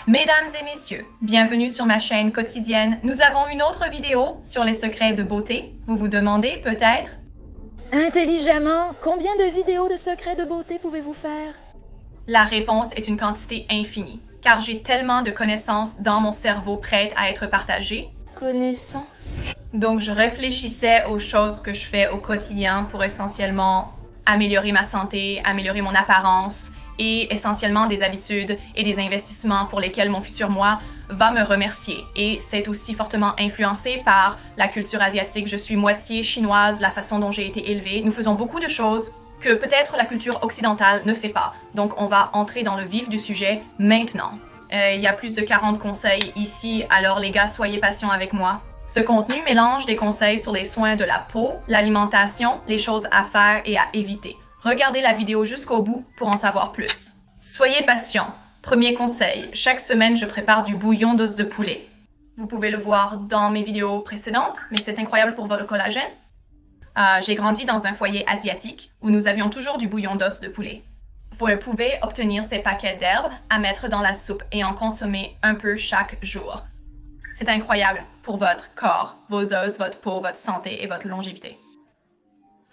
Mesdames et messieurs, bienvenue sur ma chaîne quotidienne. Nous avons une autre vidéo sur les secrets de beauté. Vous vous demandez peut-être? Intelligemment, combien de vidéos de secrets de beauté pouvez-vous faire? La réponse est une quantité infinie, car j'ai tellement de connaissances dans mon cerveau prêtes à être partagées. Connaissances. Donc je réfléchissais aux choses que je fais au quotidien pour essentiellement améliorer ma santé, améliorer mon apparence et essentiellement des habitudes et des investissements pour lesquels mon futur moi va me remercier. Et c'est aussi fortement influencé par la culture asiatique. Je suis moitié chinoise, la façon dont j'ai été élevée. Nous faisons beaucoup de choses que peut-être la culture occidentale ne fait pas. Donc on va entrer dans le vif du sujet maintenant. Il y a plus de 40 conseils ici, alors les gars, soyez patients avec moi. Ce contenu mélange des conseils sur les soins de la peau, l'alimentation, les choses à faire et à éviter. Regardez la vidéo jusqu'au bout pour en savoir plus. Soyez patient. Premier conseil, chaque semaine je prépare du bouillon d'os de poulet. Vous pouvez le voir dans mes vidéos précédentes, mais c'est incroyable pour votre collagène. J'ai grandi dans un foyer asiatique où nous avions toujours du bouillon d'os de poulet. Vous pouvez obtenir ces paquets d'herbes à mettre dans la soupe et en consommer un peu chaque jour. C'est incroyable pour votre corps, vos os, votre peau, votre santé et votre longévité.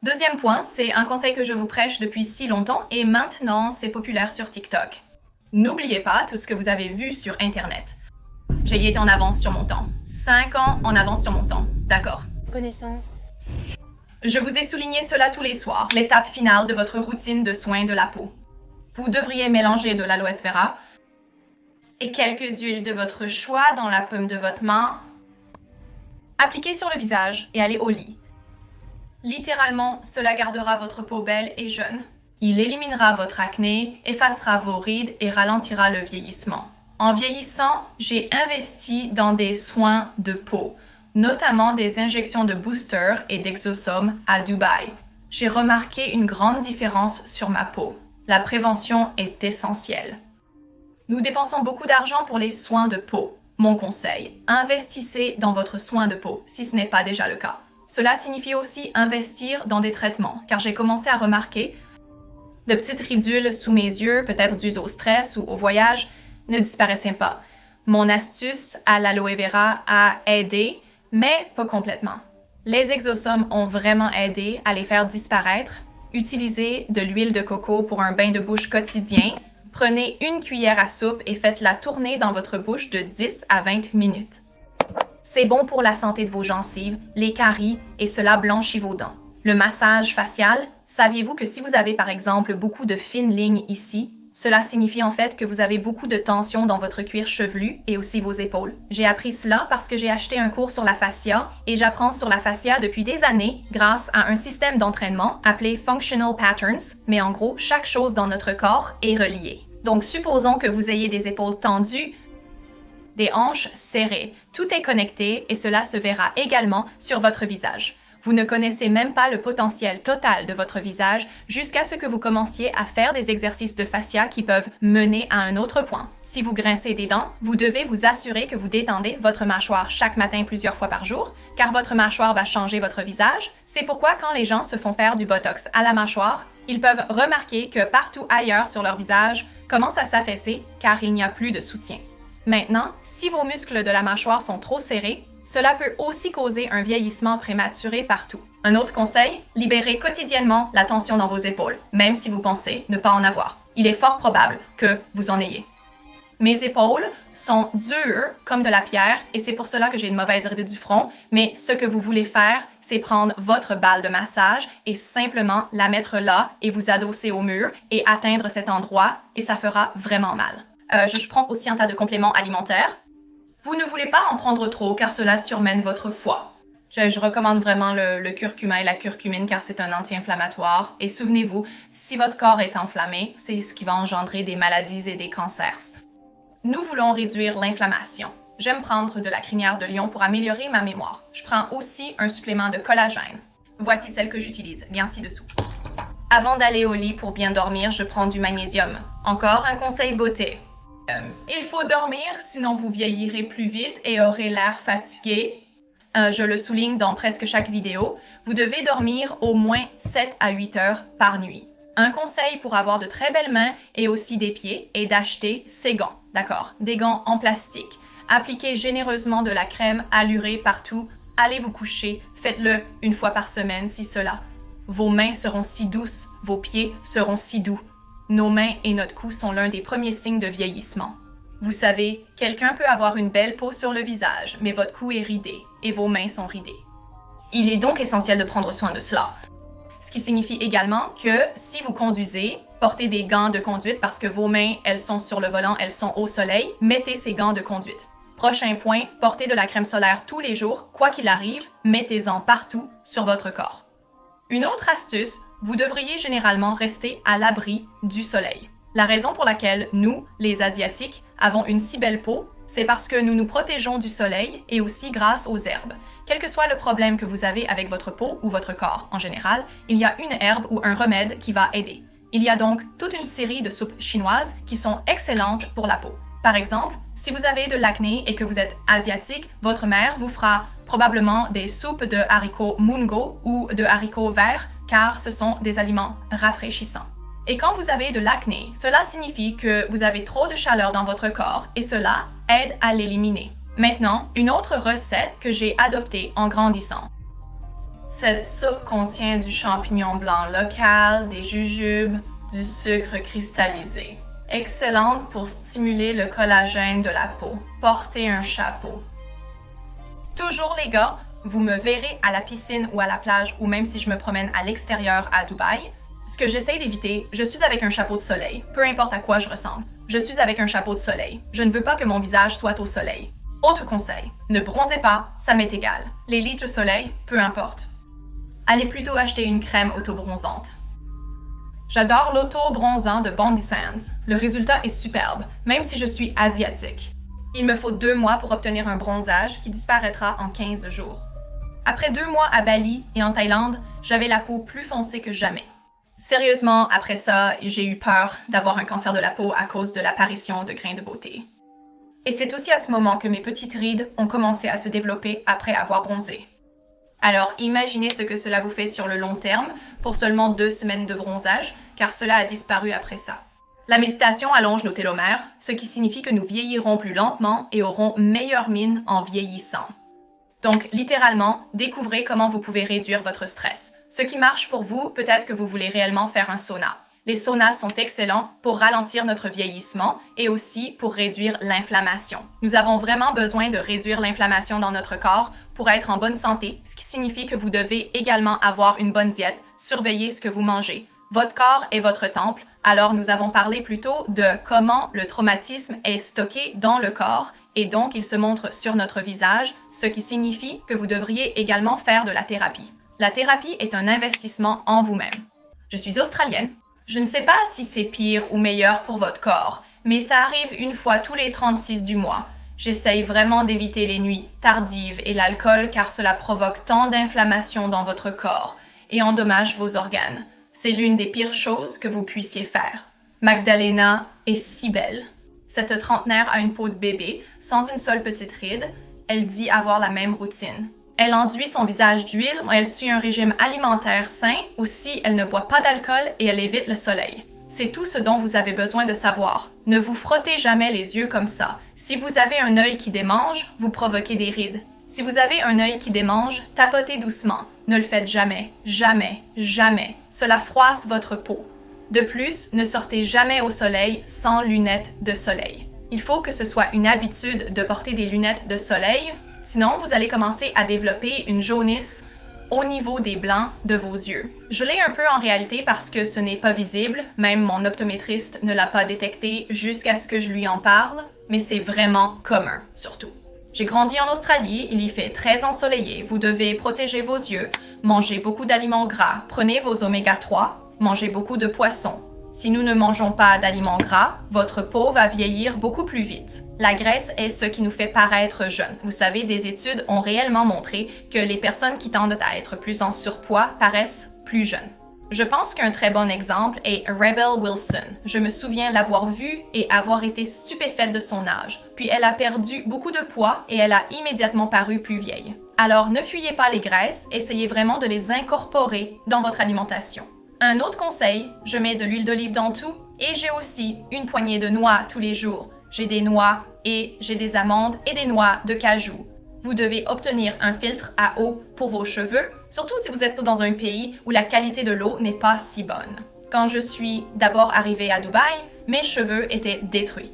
Deuxième point, c'est un conseil que je vous prêche depuis si longtemps et maintenant c'est populaire sur TikTok. N'oubliez pas tout ce que vous avez vu sur Internet. J'ai été en avance sur mon temps. 5 ans en avance sur mon temps. D'accord. Connaissances. Je vous ai souligné cela tous les soirs, l'étape finale de votre routine de soins de la peau. Vous devriez mélanger de l'aloe vera et quelques huiles de votre choix dans la paume de votre main. Appliquez sur le visage et allez au lit. Littéralement, cela gardera votre peau belle et jeune. Il éliminera votre acné, effacera vos rides et ralentira le vieillissement. En vieillissant, j'ai investi dans des soins de peau, notamment des injections de booster et d'exosome à Dubaï. J'ai remarqué une grande différence sur ma peau. La prévention est essentielle. Nous dépensons beaucoup d'argent pour les soins de peau. Mon conseil, investissez dans votre soin de peau si ce n'est pas déjà le cas. Cela signifie aussi investir dans des traitements, car j'ai commencé à remarquer de petites ridules sous mes yeux, peut-être dues au stress ou au voyage, ne disparaissaient pas. Mon astuce à l'aloe vera a aidé, mais pas complètement. Les exosomes ont vraiment aidé à les faire disparaître. Utilisez de l'huile de coco pour un bain de bouche quotidien. Prenez une cuillère à soupe et faites-la tourner dans votre bouche de 10 à 20 minutes. C'est bon pour la santé de vos gencives, les caries et cela blanchit vos dents. Le massage facial, saviez-vous que si vous avez par exemple beaucoup de fines lignes ici, cela signifie en fait que vous avez beaucoup de tension dans votre cuir chevelu et aussi vos épaules. J'ai appris cela parce que j'ai acheté un cours sur la fascia et j'apprends sur la fascia depuis des années grâce à un système d'entraînement appelé Functional Patterns, mais en gros, chaque chose dans notre corps est reliée. Donc supposons que vous ayez des épaules tendues, des hanches serrées. Tout est connecté et cela se verra également sur votre visage. Vous ne connaissez même pas le potentiel total de votre visage jusqu'à ce que vous commenciez à faire des exercices de fascia qui peuvent mener à un autre point. Si vous grincez des dents, vous devez vous assurer que vous détendez votre mâchoire chaque matin plusieurs fois par jour, car votre mâchoire va changer votre visage. C'est pourquoi quand les gens se font faire du botox à la mâchoire, ils peuvent remarquer que partout ailleurs sur leur visage commence à s'affaisser car il n'y a plus de soutien. Maintenant, si vos muscles de la mâchoire sont trop serrés, cela peut aussi causer un vieillissement prématuré partout. Un autre conseil, libérez quotidiennement la tension dans vos épaules, même si vous pensez ne pas en avoir. Il est fort probable que vous en ayez. Mes épaules sont dures comme de la pierre et c'est pour cela que j'ai une mauvaise ride du front, mais ce que vous voulez faire, c'est prendre votre balle de massage et simplement la mettre là et vous adosser au mur et atteindre cet endroit et ça fera vraiment mal. Je prends aussi un tas de compléments alimentaires. Vous ne voulez pas en prendre trop car cela surmène votre foie. Je recommande vraiment le curcuma et la curcumine car c'est un anti-inflammatoire. Et souvenez-vous, si votre corps est enflammé, c'est ce qui va engendrer des maladies et des cancers. Nous voulons réduire l'inflammation. J'aime prendre de la crinière de lion pour améliorer ma mémoire. Je prends aussi un supplément de collagène. Voici celle que j'utilise, bien ci-dessous. Avant d'aller au lit pour bien dormir, je prends du magnésium. Encore un conseil beauté. Il faut dormir, sinon vous vieillirez plus vite et aurez l'air fatigué. Je le souligne dans presque chaque vidéo. Vous devez dormir au moins 7 à 8 heures par nuit. Un conseil pour avoir de très belles mains et aussi des pieds est d'acheter ces gants, d'accord? Des gants en plastique. Appliquez généreusement de la crème allurée partout. Allez vous coucher, faites-le une fois par semaine si cela. Vos mains seront si douces, vos pieds seront si doux. Nos mains et notre cou sont l'un des premiers signes de vieillissement. Vous savez, quelqu'un peut avoir une belle peau sur le visage, mais votre cou est ridé et vos mains sont ridées. Il est donc essentiel de prendre soin de cela. Ce qui signifie également que si vous conduisez, portez des gants de conduite parce que vos mains, elles sont sur le volant, elles sont au soleil, mettez ces gants de conduite. Prochain point, portez de la crème solaire tous les jours, quoi qu'il arrive, mettez-en partout sur votre corps. Une autre astuce, vous devriez généralement rester à l'abri du soleil. La raison pour laquelle nous, les Asiatiques, avons une si belle peau, c'est parce que nous nous protégeons du soleil et aussi grâce aux herbes. Quel que soit le problème que vous avez avec votre peau ou votre corps en général, il y a une herbe ou un remède qui va aider. Il y a donc toute une série de soupes chinoises qui sont excellentes pour la peau. Par exemple, si vous avez de l'acné et que vous êtes asiatique, votre mère vous fera probablement des soupes de haricots mungo ou de haricots verts car ce sont des aliments rafraîchissants. Et quand vous avez de l'acné, cela signifie que vous avez trop de chaleur dans votre corps et cela aide à l'éliminer. Maintenant, une autre recette que j'ai adoptée en grandissant. Cette soupe contient du champignon blanc local, des jujubes, du sucre cristallisé. Excellente pour stimuler le collagène de la peau. Portez un chapeau. Toujours les gars, vous me verrez à la piscine ou à la plage ou même si je me promène à l'extérieur à Dubaï. Ce que j'essaie d'éviter, je suis avec un chapeau de soleil, peu importe à quoi je ressemble. Je suis avec un chapeau de soleil. Je ne veux pas que mon visage soit au soleil. Autre conseil, ne bronzez pas, ça m'est égal. Les litres de soleil, peu importe. Allez plutôt acheter une crème auto-bronzante. J'adore l'auto-bronzant de Bondi Sands. Le résultat est superbe, même si je suis asiatique. Il me faut 2 mois pour obtenir un bronzage qui disparaîtra en 15 jours. Après 2 mois à Bali et en Thaïlande, j'avais la peau plus foncée que jamais. Sérieusement, après ça, j'ai eu peur d'avoir un cancer de la peau à cause de l'apparition de grains de beauté. Et c'est aussi à ce moment que mes petites rides ont commencé à se développer après avoir bronzé. Alors imaginez ce que cela vous fait sur le long terme pour seulement 2 semaines de bronzage, car cela a disparu après ça. La méditation allonge nos télomères, ce qui signifie que nous vieillirons plus lentement et aurons meilleure mine en vieillissant. Donc littéralement, découvrez comment vous pouvez réduire votre stress. Ce qui marche pour vous, peut-être que vous voulez réellement faire un sauna. Les saunas sont excellents pour ralentir notre vieillissement et aussi pour réduire l'inflammation. Nous avons vraiment besoin de réduire l'inflammation dans notre corps pour être en bonne santé, ce qui signifie que vous devez également avoir une bonne diète, surveiller ce que vous mangez. Votre corps est votre temple, alors nous avons parlé plutôt de comment le traumatisme est stocké dans le corps et donc il se montre sur notre visage, ce qui signifie que vous devriez également faire de la thérapie. La thérapie est un investissement en vous-même. Je suis australienne. Je ne sais pas si c'est pire ou meilleur pour votre corps, mais ça arrive une fois tous les 36 du mois. J'essaye vraiment d'éviter les nuits tardives et l'alcool car cela provoque tant d'inflammation dans votre corps et endommage vos organes. C'est l'une des pires choses que vous puissiez faire. Magdalena est si belle. Cette trentenaire a une peau de bébé, sans une seule petite ride. Elle dit avoir la même routine. Elle enduit son visage d'huile, elle suit un régime alimentaire sain, aussi elle ne boit pas d'alcool et elle évite le soleil. C'est tout ce dont vous avez besoin de savoir. Ne vous frottez jamais les yeux comme ça. Si vous avez un œil qui démange, vous provoquez des rides. Si vous avez un œil qui démange, tapotez doucement. Ne le faites jamais, jamais, jamais. Cela froisse votre peau. De plus, ne sortez jamais au soleil sans lunettes de soleil. Il faut que ce soit une habitude de porter des lunettes de soleil. Sinon, vous allez commencer à développer une jaunisse au niveau des blancs de vos yeux. Je l'ai un peu en réalité parce que ce n'est pas visible, même mon optométriste ne l'a pas détecté jusqu'à ce que je lui en parle, mais c'est vraiment commun, surtout. J'ai grandi en Australie, il y fait très ensoleillé, vous devez protéger vos yeux, manger beaucoup d'aliments gras, prenez vos oméga 3, mangez beaucoup de poissons. Si nous ne mangeons pas d'aliments gras, votre peau va vieillir beaucoup plus vite. La graisse est ce qui nous fait paraître jeune. Vous savez, des études ont réellement montré que les personnes qui tendent à être plus en surpoids paraissent plus jeunes. Je pense qu'un très bon exemple est Rebel Wilson. Je me souviens l'avoir vue et avoir été stupéfaite de son âge. Puis elle a perdu beaucoup de poids et elle a immédiatement paru plus vieille. Alors ne fuyez pas les graisses, essayez vraiment de les incorporer dans votre alimentation. Un autre conseil, je mets de l'huile d'olive dans tout et j'ai aussi une poignée de noix tous les jours. J'ai des noix et j'ai des amandes et des noix de cajou. Vous devez obtenir un filtre à eau pour vos cheveux, surtout si vous êtes dans un pays où la qualité de l'eau n'est pas si bonne. Quand je suis d'abord arrivée à Dubaï, mes cheveux étaient détruits.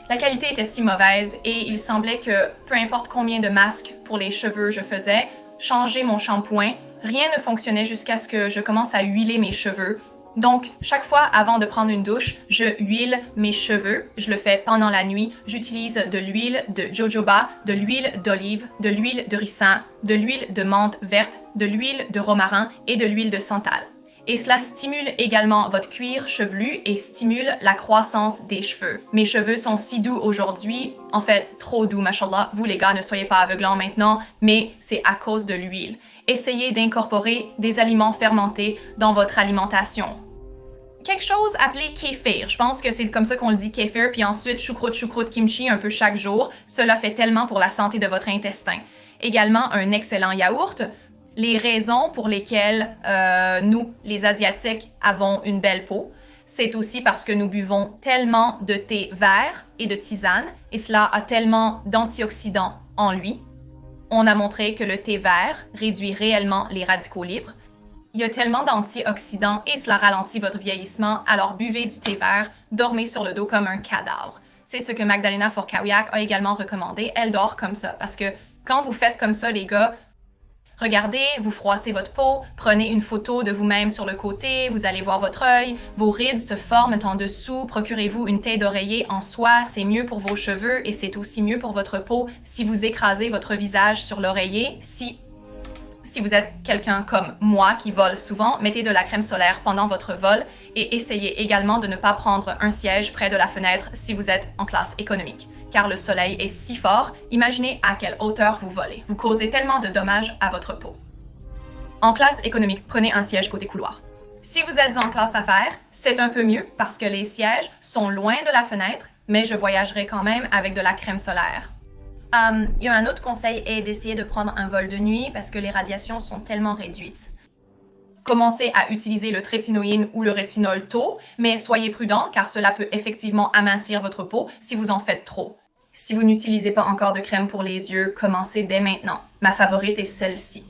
La qualité était si mauvaise et il semblait que peu importe combien de masques pour les cheveux je faisais, changer mon shampoing, rien ne fonctionnait jusqu'à ce que je commence à huiler mes cheveux. Donc, chaque fois avant de prendre une douche, je huile mes cheveux. Je le fais pendant la nuit. J'utilise de l'huile de jojoba, de l'huile d'olive, de l'huile de ricin, de l'huile de menthe verte, de l'huile de romarin et de l'huile de santal. Et cela stimule également votre cuir chevelu et stimule la croissance des cheveux. Mes cheveux sont si doux aujourd'hui, en fait trop doux, mashallah. Vous les gars, ne soyez pas aveuglants maintenant, mais c'est à cause de l'huile. Essayez d'incorporer des aliments fermentés dans votre alimentation. Quelque chose appelé kéfir. Je pense que c'est comme ça qu'on le dit, kéfir, puis ensuite choucroute kimchi un peu chaque jour. Cela fait tellement pour la santé de votre intestin. Également, un excellent yaourt. Les raisons pour lesquelles nous, les Asiatiques, avons une belle peau, c'est aussi parce que nous buvons tellement de thé vert et de tisane, et cela a tellement d'antioxydants en lui. On a montré que le thé vert réduit réellement les radicaux libres. Il y a tellement d'antioxydants et cela ralentit votre vieillissement, alors buvez du thé vert, dormez sur le dos comme un cadavre. C'est ce que Magdalena Forkawiak a également recommandé, elle dort comme ça, parce que quand vous faites comme ça, les gars, regardez, vous froissez votre peau, prenez une photo de vous-même sur le côté, vous allez voir votre œil, vos rides se forment en dessous, procurez-vous une taille d'oreiller en soie, c'est mieux pour vos cheveux et c'est aussi mieux pour votre peau si vous écrasez votre visage sur l'oreiller. Si vous êtes quelqu'un comme moi qui vole souvent, mettez de la crème solaire pendant votre vol et essayez également de ne pas prendre un siège près de la fenêtre si vous êtes en classe économique. Car le soleil est si fort, imaginez à quelle hauteur vous volez. Vous causez tellement de dommages à votre peau. En classe économique, prenez un siège côté couloir. Si vous êtes en classe affaires, c'est un peu mieux parce que les sièges sont loin de la fenêtre, mais je voyagerai quand même avec de la crème solaire. Il y a un autre conseil est d'essayer de prendre un vol de nuit parce que les radiations sont tellement réduites. Commencez à utiliser le trétinoïne ou le rétinol tôt, mais soyez prudent car cela peut effectivement amincir votre peau si vous en faites trop. Si vous n'utilisez pas encore de crème pour les yeux, commencez dès maintenant. Ma favorite est celle-ci.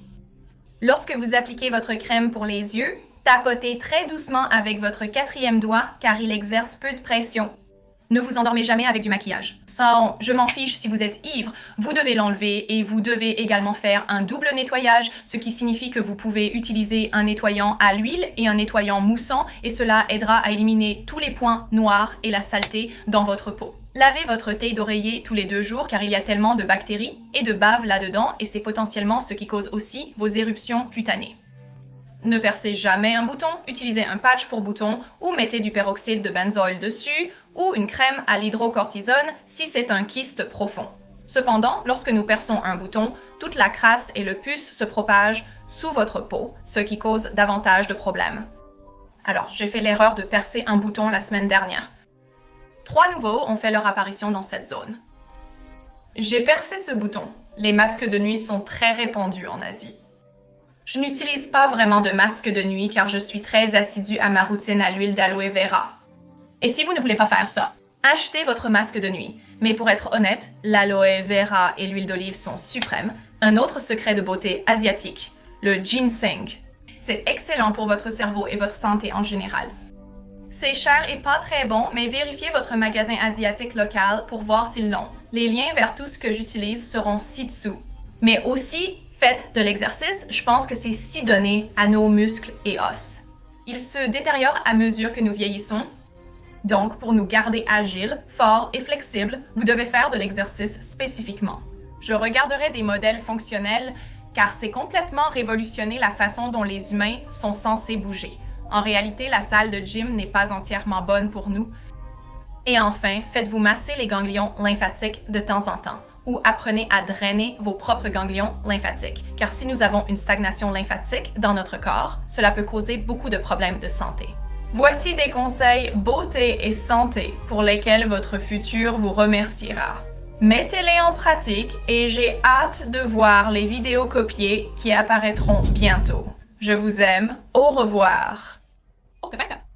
Lorsque vous appliquez votre crème pour les yeux, tapotez très doucement avec votre 4e doigt car il exerce peu de pression. Ne vous endormez jamais avec du maquillage. Ça, je m'en fiche si vous êtes ivre, vous devez l'enlever et vous devez également faire un double nettoyage, ce qui signifie que vous pouvez utiliser un nettoyant à l'huile et un nettoyant moussant et cela aidera à éliminer tous les points noirs et la saleté dans votre peau. Lavez votre taille d'oreiller tous les 2 jours car il y a tellement de bactéries et de bave là-dedans et c'est potentiellement ce qui cause aussi vos éruptions cutanées. Ne percez jamais un bouton, utilisez un patch pour bouton ou mettez du peroxyde de benzoyle dessus ou une crème à l'hydrocortisone si c'est un kyste profond. Cependant, lorsque nous perçons un bouton, toute la crasse et le pus se propagent sous votre peau, ce qui cause davantage de problèmes. Alors, j'ai fait l'erreur de percer un bouton la semaine dernière. 3 nouveaux ont fait leur apparition dans cette zone. J'ai percé ce bouton. Les masques de nuit sont très répandus en Asie. Je n'utilise pas vraiment de masque de nuit car je suis très assidue à ma routine à l'huile d'aloe vera. Et si vous ne voulez pas faire ça, achetez votre masque de nuit. Mais pour être honnête, l'aloe vera et l'huile d'olive sont suprêmes. Un autre secret de beauté asiatique, le ginseng. C'est excellent pour votre cerveau et votre santé en général. C'est cher et pas très bon, mais vérifiez votre magasin asiatique local pour voir s'ils l'ont. Les liens vers tout ce que j'utilise seront ci-dessous. Mais aussi, faites de l'exercice, je pense que c'est si donné à nos muscles et os. Ils se détériorent à mesure que nous vieillissons. Donc, pour nous garder agiles, forts et flexibles, vous devez faire de l'exercice spécifiquement. Je regarderai des modèles fonctionnels car c'est complètement révolutionné la façon dont les humains sont censés bouger. En réalité, la salle de gym n'est pas entièrement bonne pour nous. Et enfin, faites-vous masser les ganglions lymphatiques de temps en temps ou apprenez à drainer vos propres ganglions lymphatiques. Car si nous avons une stagnation lymphatique dans notre corps, cela peut causer beaucoup de problèmes de santé. Voici des conseils beauté et santé pour lesquels votre futur vous remerciera. Mettez-les en pratique et j'ai hâte de voir les vidéos copiées qui apparaîtront bientôt. Je vous aime, au revoir! que faire.